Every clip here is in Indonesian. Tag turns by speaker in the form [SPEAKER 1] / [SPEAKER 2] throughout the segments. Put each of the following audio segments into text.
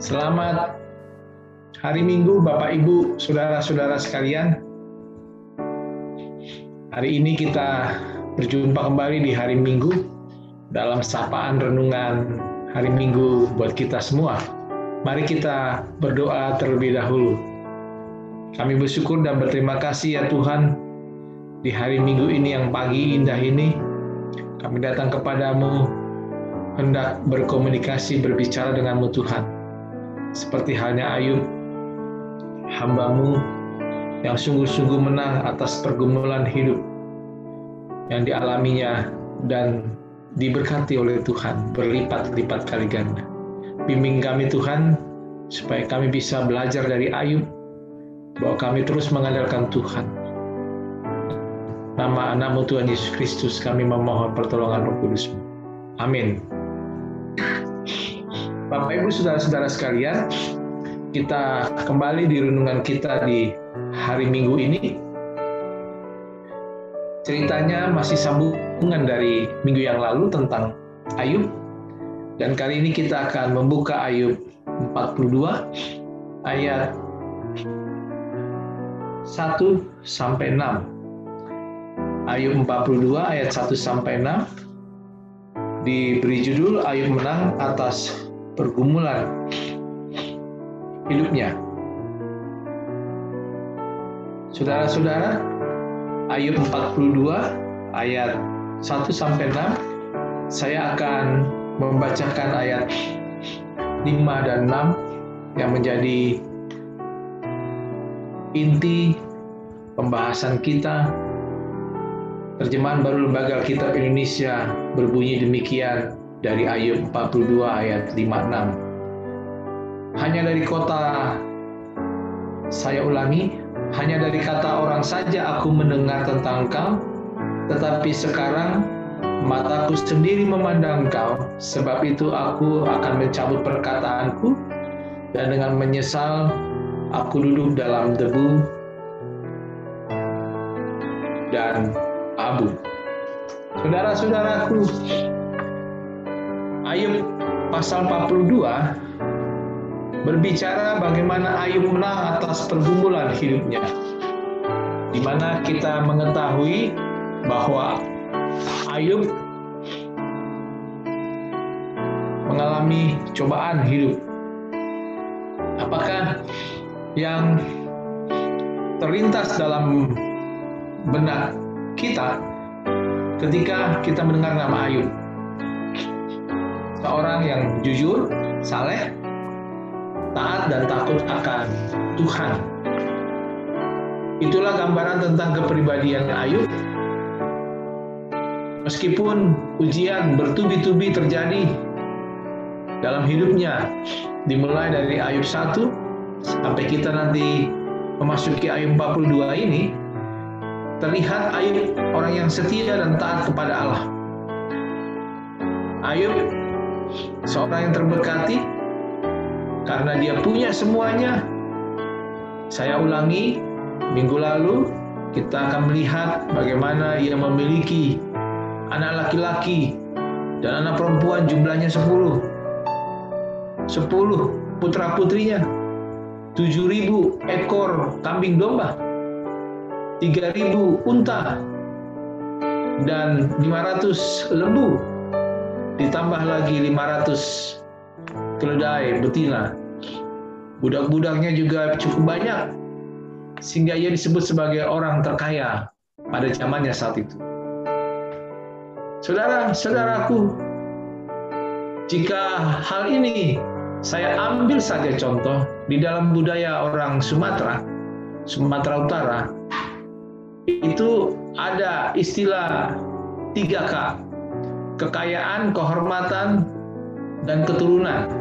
[SPEAKER 1] Selamat hari Minggu, Bapak, Ibu, saudara-saudara sekalian. Hari ini kita berjumpa kembali di hari Minggu dalam sapaan renungan hari Minggu buat kita semua. Mari kita berdoa terlebih dahulu. Kami bersyukur dan berterima kasih ya Tuhan, di hari Minggu ini yang pagi indah ini, kami datang kepadamu hendak berkomunikasi, berbicara denganmu Tuhan. Seperti halnya Ayub, hamba-Mu yang sungguh-sungguh menang atas pergumulan hidup yang dialaminya dan diberkati oleh Tuhan berlipat-lipat kali ganda. Bimbing kami Tuhan, supaya kami bisa belajar dari Ayub, bahwa kami terus mengandalkan Tuhan. Nama anak-Mu Tuhan Yesus Kristus kami memohon pertolongan Roh Kudus-Mu. Amin. Bapak, Ibu, saudara-saudara sekalian, kita kembali di renungan kita di hari Minggu ini. Ceritanya masih sambungan dari minggu yang lalu tentang Ayub. Dan kali ini kita akan membuka Ayub 42 ayat 1-6. Ayub 42 ayat 1-6 diberi judul Ayub menang atas pergumulan hidupnya. Saudara-saudara, Ayub 42 ayat 1-6, saya akan membacakan ayat 5 dan 6 yang menjadi inti pembahasan kita. Terjemahan Baru Lembaga Alkitab Indonesia berbunyi demikian dari Ayub 42 ayat 5-6. Hanya dari kota, saya ulangi, hanya dari kata orang saja aku mendengar tentang Engkau, tetapi sekarang mataku sendiri memandang Engkau, sebab itu aku akan mencabut perkataanku, dan dengan menyesal aku duduk dalam debu dan abu. Saudara-saudaraku, Ayub pasal 42 berbicara bagaimana Ayub menang atas pergumulan hidupnya, di mana kita mengetahui bahwa Ayub mengalami cobaan hidup. Apakah yang terlintas dalam benak kita ketika kita mendengar nama Ayub? Seorang yang jujur, saleh, taat dan takut akan Tuhan. Itulah gambaran tentang kepribadian Ayub. Meskipun ujian bertubi-tubi terjadi dalam hidupnya, dimulai dari Ayub 1 sampai kita nanti memasuki Ayub 42 ini, terlihat Ayub orang yang setia dan taat kepada Allah. Ayub seorang yang terberkati karena dia punya semuanya. Saya ulangi, minggu lalu kita akan melihat bagaimana ia memiliki anak laki-laki dan anak perempuan jumlahnya 10 putra-putrinya, 7.000 ekor kambing domba, 3.000 unta, dan 500 lembu, ditambah lagi 500 keledai betina. Budak-budaknya juga cukup banyak, sehingga ia disebut sebagai orang terkaya pada zamannya saat itu. Saudara-saudaraku, jika hal ini saya ambil saja contoh di dalam budaya orang Sumatera Utara, itu ada istilah 3K: kekayaan, kehormatan, dan keturunan.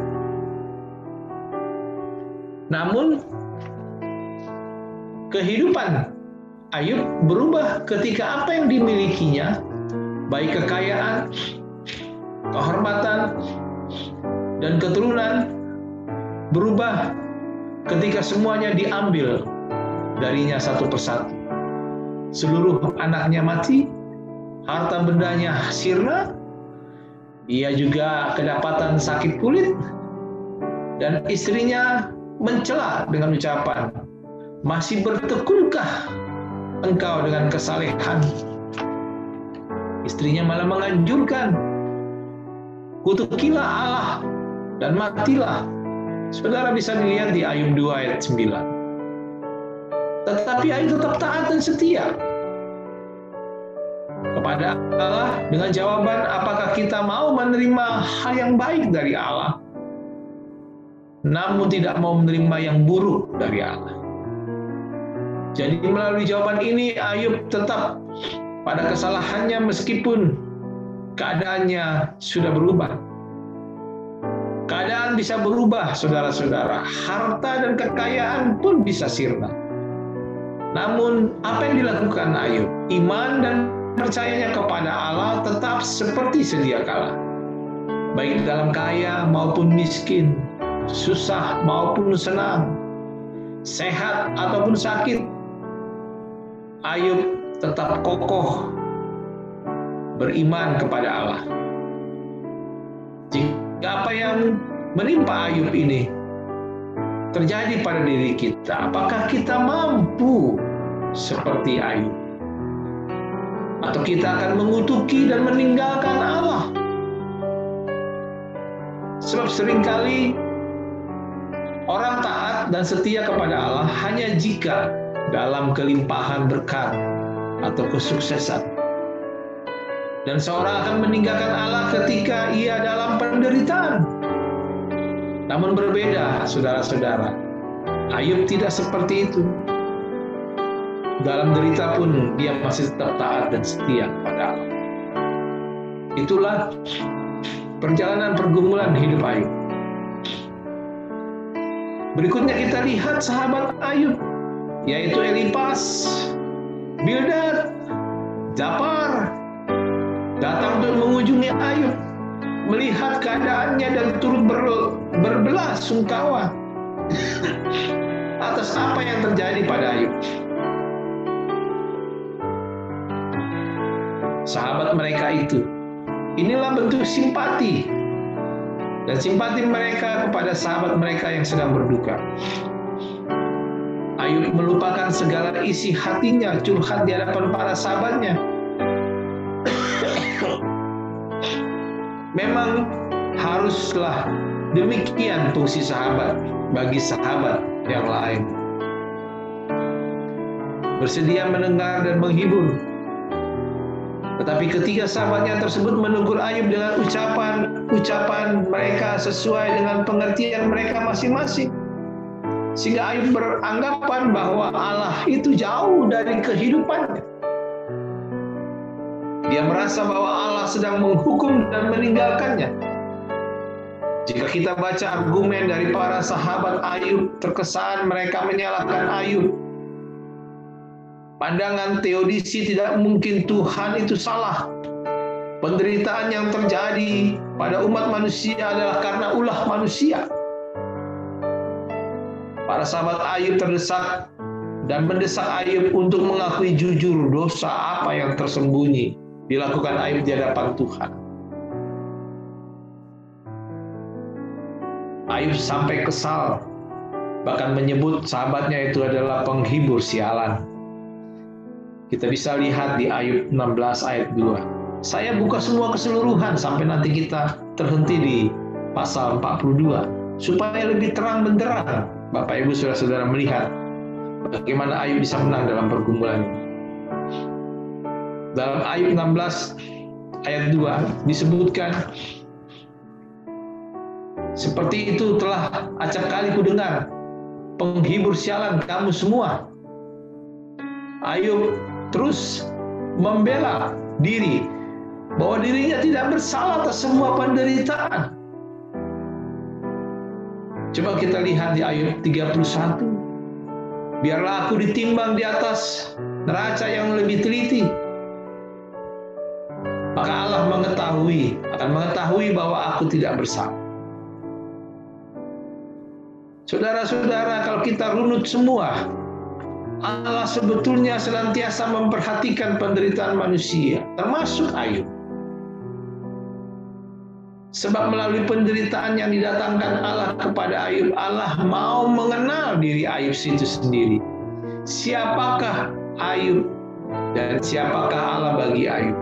[SPEAKER 1] Namun, kehidupan Ayub berubah ketika apa yang dimilikinya, baik kekayaan, kehormatan, dan keturunan, berubah ketika semuanya diambil darinya satu persatu. Seluruh anaknya mati, harta bendanya sirna, ia juga kedapatan sakit kulit, Dan istrinya mencela dengan ucapan, "Masih bertekunkah engkau dengan kesalehan?" Istrinya malah menganjurkan, "Kutukilah Allah dan matilah." Saudara bisa dilihat di Ayub 2 ayat 9. Tetapi Ayub tetap taat dan setia kepada Allah dengan jawaban, apakah kita mau menerima hal yang baik dari Allah, namun tidak mau menerima yang buruk dari Allah. Jadi melalui jawaban ini Ayub tetap pada kesalahannya meskipun keadaannya sudah berubah. Keadaan bisa berubah, saudara-saudara. Harta dan kekayaan pun bisa sirna. Namun apa yang dilakukan Ayub? Iman dan percayanya kepada Allah tetap seperti sedia kala. Baik dalam kaya maupun miskin, susah maupun senang, sehat ataupun sakit, Ayub tetap kokoh beriman kepada Allah. Jika apa yang menimpa Ayub ini terjadi pada diri kita, apakah kita mampu seperti Ayub? Atau kita akan mengutuki dan meninggalkan Allah? Sebab seringkali orang taat dan setia kepada Allah hanya jika dalam kelimpahan berkat atau kesuksesan. Dan seorang akan meninggalkan Allah ketika ia dalam penderitaan. Namun berbeda, saudara-saudara. Ayub tidak seperti itu. Dalam derita pun dia masih tetap taat dan setia kepada Allah. Itulah perjalanan pergumulan hidup Ayub. Berikutnya kita lihat sahabat Ayub, yaitu Elifas, Bildad, Zophar, datang untuk mengunjungi Ayub, melihat keadaannya dan turut berbelasungkawa atas apa yang terjadi pada Ayub. Sahabat mereka itu, inilah bentuk simpati dan simpati mereka kepada sahabat mereka yang sedang berduka. Ayub melupakan segala isi hatinya, curhat di hadapan para sahabatnya. Memang haruslah demikian fungsi sahabat bagi sahabat yang lain. Bersedia mendengar dan menghibur. Tetapi ketika sahabatnya tersebut menegur Ayub dengan ucapan mereka sesuai dengan pengertian mereka masing-masing, sehingga Ayub beranggapan bahwa Allah itu jauh dari kehidupannya. Dia merasa bahwa Allah sedang menghukum dan meninggalkannya. Jika kita baca argumen dari para sahabat Ayub, terkesan mereka menyalahkan Ayub. Pandangan teodisi tidak mungkin Tuhan itu salah. Penderitaan yang terjadi pada umat manusia adalah karena ulah manusia. Para sahabat Ayub terdesak dan mendesak Ayub untuk mengakui jujur dosa apa yang tersembunyi dilakukan Ayub di hadapan Tuhan. Ayub sampai kesal, bahkan menyebut sahabatnya itu adalah penghibur sialan. Kita bisa lihat di Ayub 16 ayat 2. Saya buka semua keseluruhan sampai nanti kita terhenti di pasal 42. Supaya lebih terang benderang, Bapak Ibu Saudara-saudara melihat bagaimana Ayub bisa menang dalam pergumulan ini. Dalam Ayub 16 ayat 2 disebutkan, seperti itu telah acap kali ku dengar, penghibur sialan kamu semua. Ayub terus membela diri bahwa dirinya tidak bersalah atas semua penderitaan. Coba kita lihat di Ayub 31. Biarlah aku ditimbang di atas neraca yang lebih teliti. Maka Allah akan mengetahui bahwa aku tidak bersalah. Saudara-saudara, kalau kita runut semua, Allah sebetulnya senantiasa memperhatikan penderitaan manusia, termasuk Ayub. Sebab melalui penderitaan yang didatangkan Allah kepada Ayub, Allah mau mengenal diri Ayub itu sendiri. Siapakah Ayub dan siapakah Allah bagi Ayub?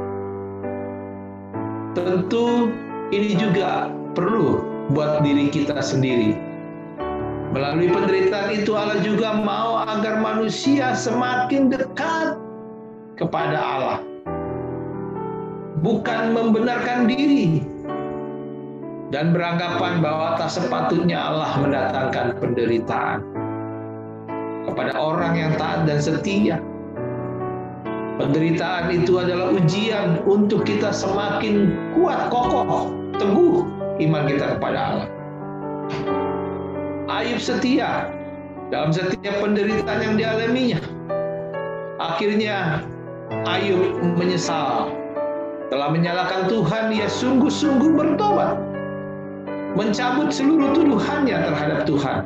[SPEAKER 1] Tentu ini juga perlu buat diri kita sendiri. Melalui penderitaan itu Allah juga mau agar manusia semakin dekat kepada Allah. Bukan membenarkan diri dan beranggapan bahwa tak sepatutnya Allah mendatangkan penderitaan kepada orang yang taat dan setia. Penderitaan itu adalah ujian untuk kita semakin kuat, kokoh, teguh iman kita kepada Allah. Ayub setia dalam setiap penderitaan yang dialaminya. Akhirnya Ayub menyesal. Telah menyalahkan Tuhan, ia sungguh-sungguh bertobat, mencabut seluruh tuduhannya terhadap Tuhan,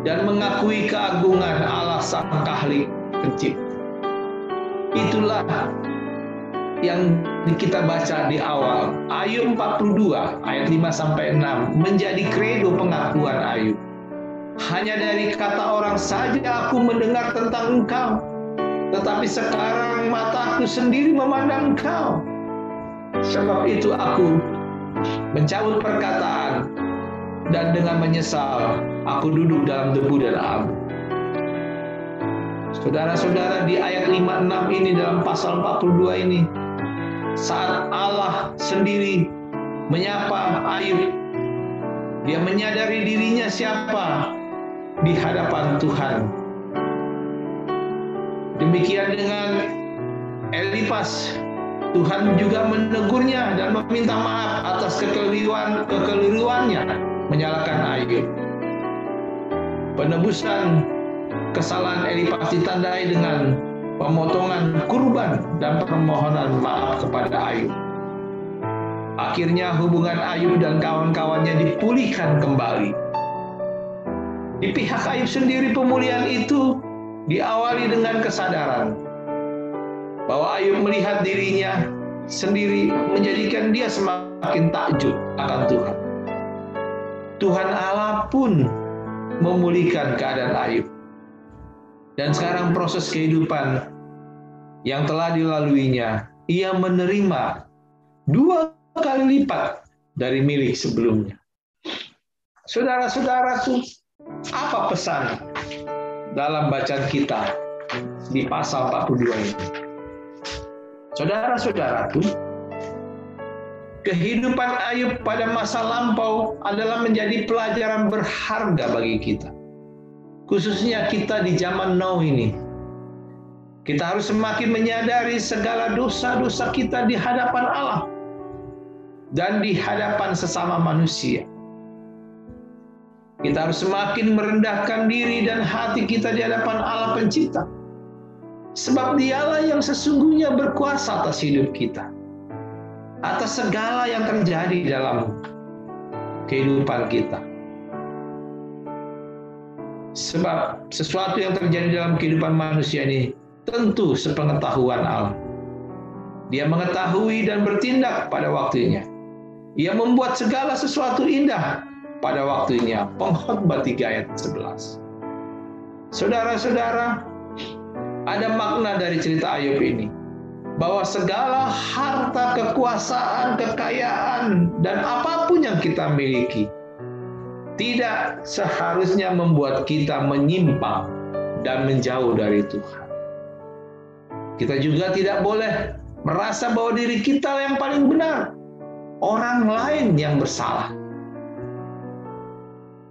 [SPEAKER 1] dan mengakui keagungan Allah Sang Khalik Pencipta. Itulah yang kita baca di awal. Ayub 42 ayat 5-6 menjadi kredo pengakuan Ayub. Hanya dari kata orang saja aku mendengar tentang engkau, tetapi sekarang mataku sendiri memandang engkau. Sebab itu aku mencabut perkataan, dan dengan menyesal aku duduk dalam debu dan abu. Saudara-saudara, di ayat 5-6 ini dalam pasal 42 ini, saat Allah sendiri menyapa Ayub, dia menyadari dirinya siapa di hadapan Tuhan. Demikian dengan Elifas, Tuhan juga menegurnya dan meminta maaf atas kekeliruannya menyalahkan Ayub. Penebusan kesalahan Elifas ditandai dengan pemotongan kurban dan permohonan maaf kepada Ayub. Akhirnya hubungan Ayub dan kawan-kawannya dipulihkan kembali. Di pihak Ayub sendiri, pemulihan itu diawali dengan kesadaran bahwa Ayub melihat dirinya sendiri menjadikan dia semakin takjub akan Tuhan. Tuhan Allah pun memulihkan keadaan Ayub. Dan sekarang proses kehidupan yang telah dilaluinya, ia menerima 2 kali lipat dari milik sebelumnya. Saudara-saudaraku, apa pesan dalam bacaan kita di pasal 42 ini? Saudara-saudaraku, kehidupan Ayub pada masa lampau adalah menjadi pelajaran berharga bagi kita. Khususnya kita di zaman now ini. Kita harus semakin menyadari segala dosa-dosa kita di hadapan Allah dan di hadapan sesama manusia. Kita harus semakin merendahkan diri dan hati kita di hadapan Allah Pencipta. Sebab Dialah yang sesungguhnya berkuasa atas hidup kita, atas segala yang terjadi dalam kehidupan kita. Sebab sesuatu yang terjadi dalam kehidupan manusia ini tentu sepengetahuan Allah. Dia mengetahui dan bertindak pada waktunya. Ia membuat segala sesuatu indah pada waktunya. Pengkhotbah 3 ayat 11. Saudara-saudara, ada makna dari cerita Ayub ini, bahwa segala harta, kekuasaan, kekayaan, dan apapun yang kita miliki tidak seharusnya membuat kita menyimpang dan menjauh dari Tuhan. Kita juga tidak boleh merasa bahwa diri kita yang paling benar, orang lain yang bersalah.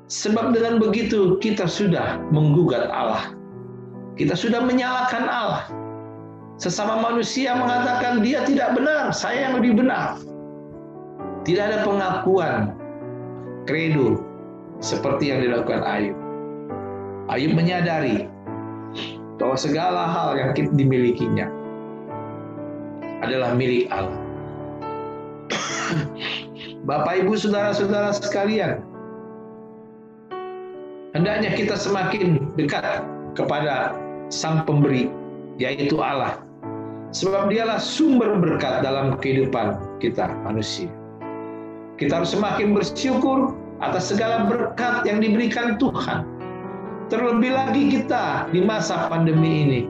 [SPEAKER 1] Sebab dengan begitu kita sudah menggugat Allah. Kita sudah menyalahkan Allah. Sesama manusia mengatakan dia tidak benar, saya yang lebih benar. Tidak ada pengakuan kredo seperti yang dilakukan Ayub. Ayub menyadari bahwa segala hal yang dimilikinya adalah milik Allah. Bapak, Ibu, saudara-saudara sekalian, hendaknya kita semakin dekat kepada Sang Pemberi, yaitu Allah. Sebab Dialah sumber berkat dalam kehidupan kita manusia. Kita harus semakin bersyukur atas segala berkat yang diberikan Tuhan. Terlebih lagi kita di masa pandemi ini.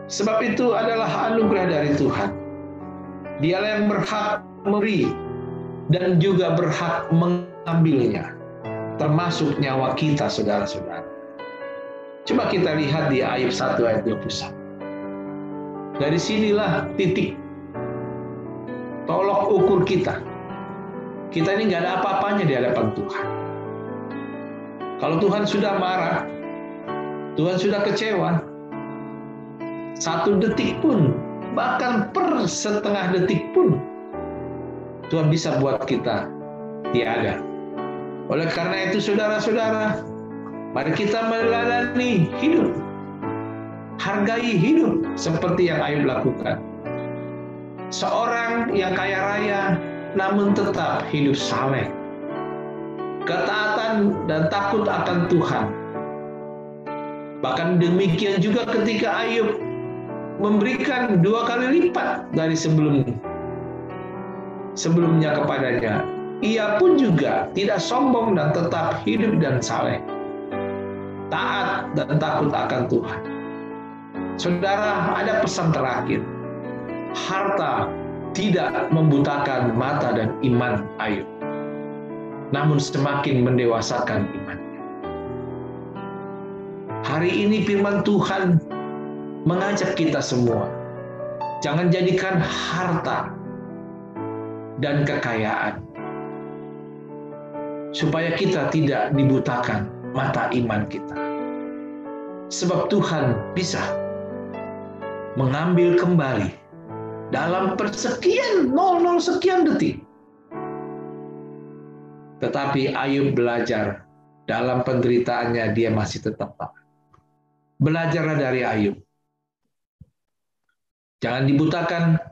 [SPEAKER 1] Sebab itu adalah anugerah dari Tuhan. Dialah yang berhak memberi dan juga berhak mengambilnya, termasuk nyawa kita, saudara-saudara. Coba kita lihat di Ayub 1 ayat 21. Dari sinilah titik tolok ukur kita. Kita ini nggak ada apa-apanya di hadapan Tuhan. Kalau Tuhan sudah marah, Tuhan sudah kecewa, 1 detik pun, bahkan per setengah detik pun, Tuhan bisa buat kita tiada. Oleh karena itu, saudara-saudara, mari kita melalui hidup, hargai hidup seperti yang Ayub lakukan. Seorang yang kaya raya, namun tetap hidup saleh, ketaatan dan takut akan Tuhan. Bahkan demikian juga ketika Ayub memberikan 2 kali lipat dari sebelumnya kepadanya, ia pun juga tidak sombong dan tetap hidup dan saleh, taat dan takut akan Tuhan. Saudara, ada pesan terakhir. Harta tidak membutakan mata dan iman Ayub, namun semakin mendewasakan imannya. Hari ini firman Tuhan mengajak kita semua, jangan jadikan harta dan kekayaan supaya kita tidak dibutakan mata iman kita. Sebab Tuhan bisa mengambil kembali dalam persekian 00 sekian detik. Tetapi Ayub belajar dalam penderitaannya, dia masih tetap taat. Belajarlah dari Ayub. Jangan dibutakan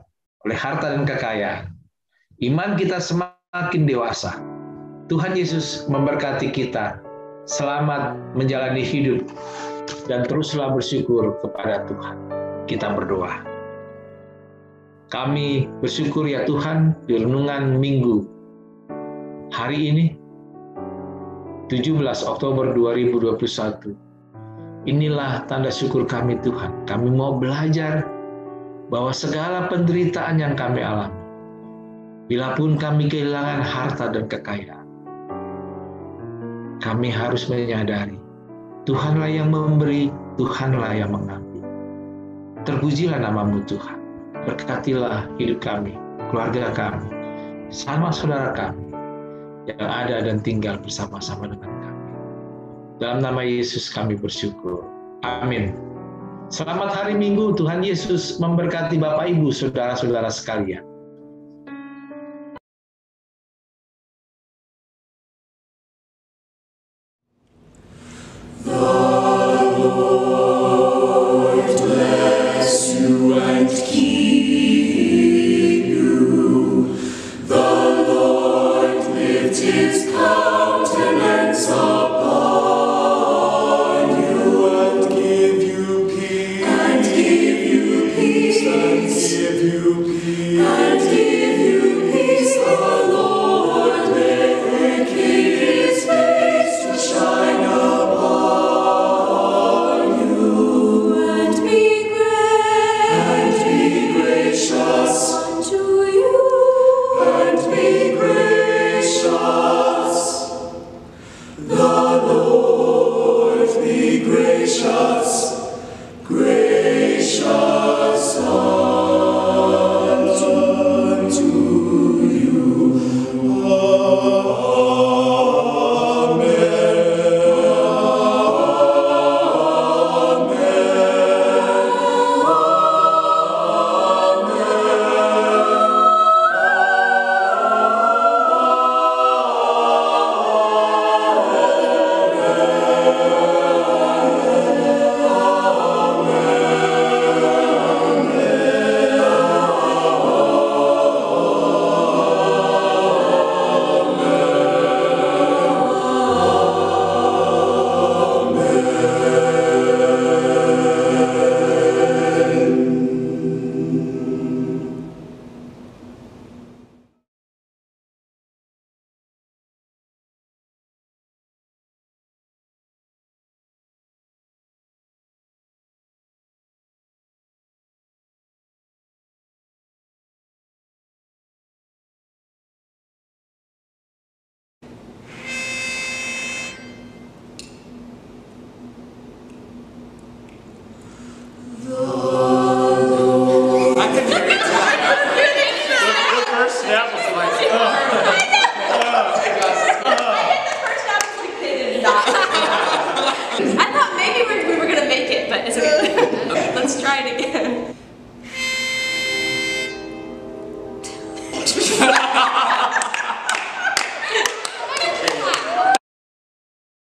[SPEAKER 1] oleh harta dan kekayaan. Iman kita semakin dewasa. Tuhan Yesus memberkati kita. Selamat menjalani hidup dan teruslah bersyukur kepada Tuhan. Kita berdoa. Kami bersyukur ya Tuhan, di renungan Minggu hari ini, 17 Oktober 2021. Inilah tanda syukur kami Tuhan. Kami mau belajar bahwa segala penderitaan yang kami alami, bila pun kami kehilangan harta dan kekayaan, kami harus menyadari Tuhanlah yang memberi, Tuhanlah yang mengambil. Terpujilah nama-Mu Tuhan. Berkatilah hidup kami, keluarga kami, sama saudara kami yang ada dan tinggal bersama-sama dengan kami. Dalam nama Yesus kami bersyukur. Amin. Selamat hari Minggu. Tuhan Yesus memberkati Bapak Ibu, saudara-saudara sekalian.